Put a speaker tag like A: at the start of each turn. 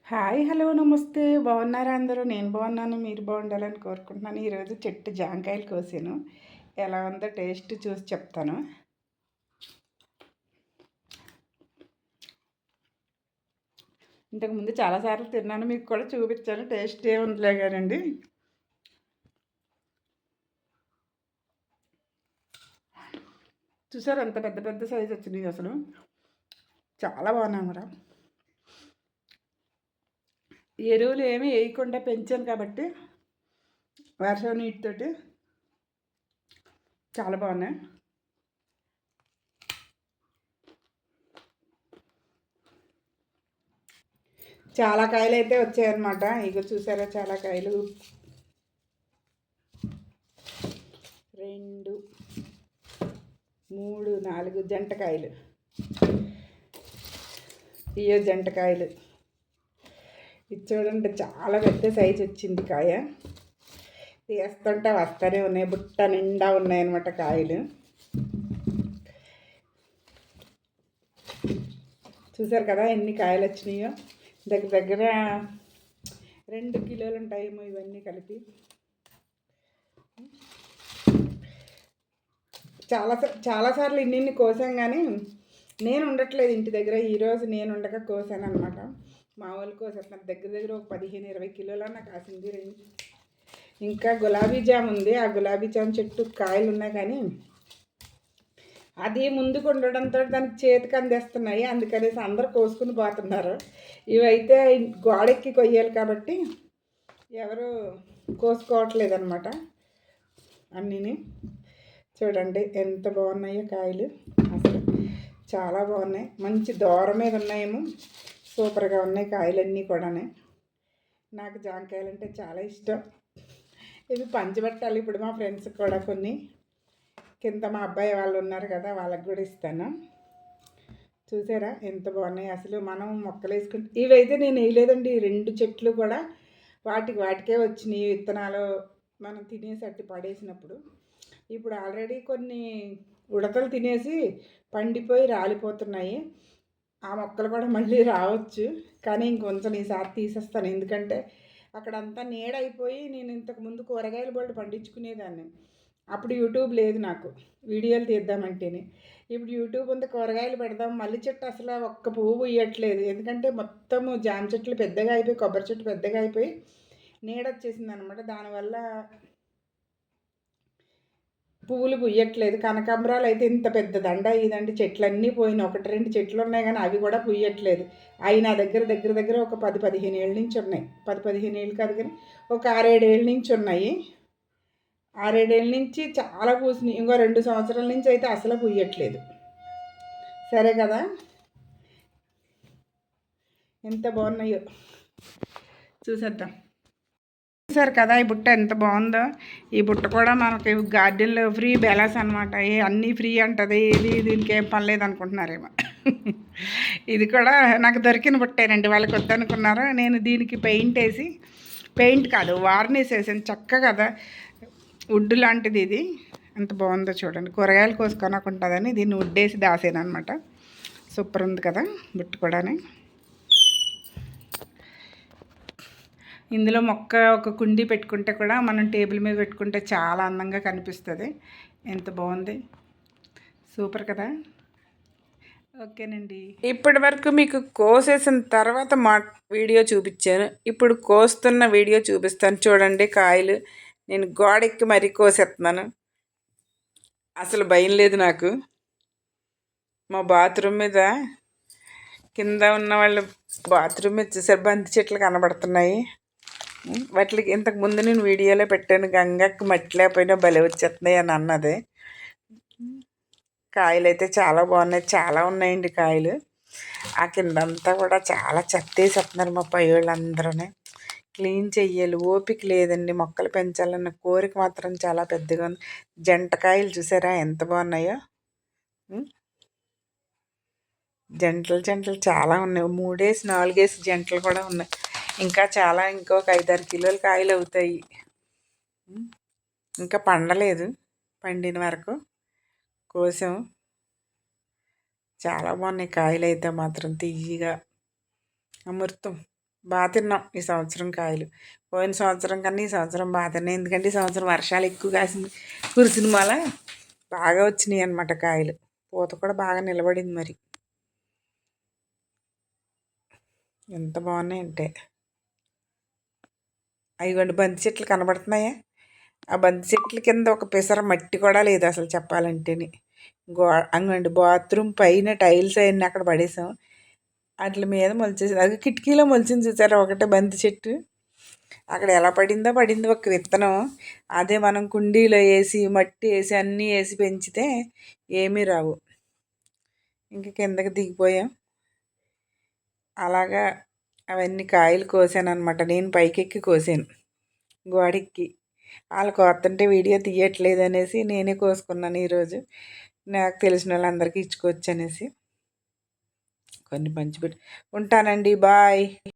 A: Hi hello నమస్తే బాగున్నారా అందరూ? నేను బాగున్నాను, మీరు బాగుండాలని కోరుకుంటున్నాను. ఈరోజు చెట్టు జాంకాయలు కోసాను. ఎలా ఉందో టేస్ట్ చూసి చెప్తాను. ఇంతకుముందు చాలాసార్లు తిన్నాను, మీకు కూడా చూపించాను. టేస్ట్ ఏముందిలే కానండి. చూసారు అంత పెద్ద పెద్ద సైజు వచ్చినాయి. అసలు చాలా బాగున్నాయి కూడా. ఎరువులు ఏమీ వేయకుండా పెంచాను కాబట్టి వర్షం నీటితోటి చాలా బాగున్నాయి. చాలా కాయలు అయితే వచ్చాయన్నమాట. ఇక చూసారా, చాలా కాయలు. 2 3 4 జంటకాయలు. ఇయో జంటకాయలు. ఇది చూడండి, చాలా పెద్ద సైజు వచ్చింది కాయ. తీస్తుంటే వస్తూనే ఉన్నాయి, బుట్ట నిండా ఉన్నాయన్నమాట కాయలు. చూసారు కదా ఎన్ని కాయలు వచ్చినాయో. దగ్గర దగ్గర 2 కిలోలు ఉంటాయేమో ఇవన్నీ కలిపి. చాలాసార్లు ఇన్ని కోసాం, కానీ నేను ఉండట్లేదు ఇంటి దగ్గర. ఈరోజు నేను ఉండక కోసాను అనమాట. మా వాళ్ళు కోసేస్తున్నారు. దగ్గర దగ్గర ఒక 15-20 కిలోలన్నా కాసింది. ఇంకా గులాబీ జామ్ ఉంది. ఆ గులాబీ జామ్ చెట్టు కాయలు ఉన్నాయి, కానీ అది ముందుకు ఉండడంతో దానికి చేతికి అందేస్తున్నాయి. అందుకనేసి అందరూ కోసుకుని పోతున్నారు. ఇవైతే గోడెక్కి కొయ్యాలి కాబట్టి ఎవరు కోసుకోవట్లేదు అనమాట. అన్నీని చూడండి ఎంత బాగున్నాయో కాయలు. అసలు చాలా బాగున్నాయి. మంచి దూర మీద ఉన్నాయేమో. సూపర్గా ఉన్నాయి కాయలన్నీ కూడా. నాకు జాంకాయలు అంటే చాలా ఇష్టం. ఇవి పంచిపెట్టాలి ఇప్పుడు మా ఫ్రెండ్స్కి కూడా. కొన్ని కింద మా అబ్బాయి వాళ్ళు ఉన్నారు కదా, వాళ్ళకి కూడా ఇస్తాను. చూసారా ఎంత బాగున్నాయి. అసలు మనం మొక్కలు వేసుకుంటే ఇవైతే నేను వేయలేదండి. 2 చెట్లు కూడా వాటికే వచ్చినాయి విత్తనాలు. మనం తినేసట్టి పడేసినప్పుడు ఇప్పుడు ఆల్రెడీ కొన్ని ఉడతలు తినేసి పండిపోయి రాలిపోతున్నాయి. ఆ మొక్కలు కూడా మళ్ళీ రావచ్చు, కానీ ఇంకొంచెం ఈసారి తీసేస్తాను. ఎందుకంటే అక్కడంతా నీడైపోయి నేను ఇంతకుముందు కూరగాయలు బళ్ళు పండించుకునేదాన్ని. అప్పుడు యూట్యూబ్ లేదు నాకు, వీడియోలు తీద్దామంటేనే. ఇప్పుడు యూట్యూబ్ ఉంది, కూరగాయలు పెడదాం. మల్లి చెట్టు అసలు ఒక్క పువ్వు పూయట్లేదు. ఎందుకంటే మొత్తము జామ చెట్లు పెద్దగా అయిపోయి, కొబ్బరి చెట్టు పెద్దగా అయిపోయి నీడొచ్చేసింది అనమాట. దానివల్ల పువ్వులు పుయ్యట్లేదు. కనకాంబరాలు అయితే ఇంత పెద్ద దండ ఇదండి. చెట్లన్నీ పోయినాయి. 1-2 చెట్లు ఉన్నాయి, కానీ అవి కూడా పుయ్యట్లేదు. అవి నా దగ్గర దగ్గర ఒక 10-15 ఏళ్ళ నుంచి ఉన్నాయి. 10-15 ఏళ్ళు కాదు, కానీ ఒక 6-7 ఏళ్ళ నుంచి ఉన్నాయి. 6-7 ఏళ్ళ నుంచి చాలా పూసినాయి. ఇంకో 2 సంవత్సరాల నుంచి అయితే అసలు పుయ్యట్లేదు. సరే కదా, ఎంత బాగున్నాయో చూసేద్దాం. చూసారు కదా ఈ బుట్ట ఎంత బాగుందో. ఈ బుట్ట కూడా మనకి గార్డెన్లో ఫ్రీ బ్యాలెన్స్ అనమాట. అన్నీ ఫ్రీ అంటది. దీనికి ఏం పని లేదు అనుకుంటున్నారేమో. ఇది కూడా నాకు దొరికిన బుట్టేనండి. వాళ్ళకి వద్దనుకున్నారు. నేను దీనికి పెయింట్ కాదు, వార్నిష్ వేసాను. చక్కగా కదా, వుడ్ లాంటిది ఇది. ఎంత బాగుందో చూడండి. కూరగాయలు కోసుకొనకుంటుందని దీన్ని వుడ్ వేసి దాసాను అనమాట. సూపర్ ఉంది కదా బుట్ట కూడా. ఇందులో మొక్క ఒక కుండీ పెట్టుకుంటే కూడా మనం టేబుల్ మీద పెట్టుకుంటే చాలా అందంగా కనిపిస్తుంది. ఎంత బాగుంది, సూపర్ కదా. ఓకేనండి, ఇప్పటి వరకు మీకు కోసేసిన తర్వాత వీడియో చూపించాను. ఇప్పుడు కోస్తున్న వీడియో చూపిస్తాను. చూడండి కాయలు. నేను గోడెక్కి మరీ కోసేస్తున్నాను. అసలు భయం లేదు నాకు. మా బాత్రూమ్ మీద కింద ఉన్న వాళ్ళు బాత్రూమ్ మీద చూసారు, బంతి చెట్లు కనబడుతున్నాయి. వాటికి ఇంతకుముందు నేను వీడియోలో పెట్టాను. గంగకి మట్టి లేకపోయినా భలే వచ్చేస్తున్నాయి అని అన్నది. కాయలు అయితే చాలా బాగున్నాయి. చాలా ఉన్నాయండి కాయలు. ఆ కిందంతా కూడా చాలా చెత్త వేసేస్తున్నారు మా పై వాళ్ళందరూ. క్లీన్ చెయ్యాలి, ఓపిక లేదండి. మొక్కలు పెంచాలన్న కోరిక మాత్రం చాలా పెద్దగా ఉంది. జంటకాయలు చూసారా ఎంత బాగున్నాయో. జంటలు చాలా ఉన్నాయి. 3-4 జంటలు కూడా ఉన్నాయి. ఇంకా చాలా, ఇంకొక 5-6 కిలోల కాయలు అవుతాయి. ఇంకా పండలేదు. పండిన వరకు కోసం చాలా బాగున్నాయి కాయలు అయితే మాత్రం. తీయగా అమృతం. బాగా తిన్నాం ఈ సంవత్సరం కాయలు. పోయిన సంవత్సరం కన్నా ఈ సంవత్సరం బాగా తిన్నాం. ఎందుకంటే ఈ సంవత్సరం వర్షాలు ఎక్కువ కురిసిన వల్ల బాగా వచ్చినాయి అన్నమాట కాయలు. పూత కూడా బాగా నిలబడింది మరి. ఎంత బాగున్నాయంటే అవిగోండి బంతి చెట్లు కనబడుతున్నాయా? ఆ బంతి చెట్ల కింద ఒక పిసర మట్టి కూడా లేదు అసలు చెప్పాలంటేనే. అంగండి బాత్రూమ్ పైన టైల్స్ అవన్నీ అక్కడ పడేసాం. వాటి మీద మొలిచేసి అది కిటికీలో మొలిచింది చూసారా ఒకటే బంతి చెట్టు. అక్కడ ఎలా పడిందో ఒక విత్తనం. అదే మనం కుండీలో వేసి మట్టి వేసి అన్నీ వేసి పెంచితే ఏమీ రావు. ఇంక కిందకి దిగిపోయాం. అలాగా అవన్నీ కాయలు కోసాను అనమాట. నేను పైకెక్కి కోసాను గోడెక్కి. వాళ్ళు కోస్తుంటే వీడియో తీయట్లేదు అనేసి నేనే కోసుకున్నాను ఈరోజు. నాకు తెలిసిన వాళ్ళందరికీ ఇచ్చుకోవచ్చు అనేసి కొన్ని పంచిపెట్టి ఉంటానండి. బాయ్.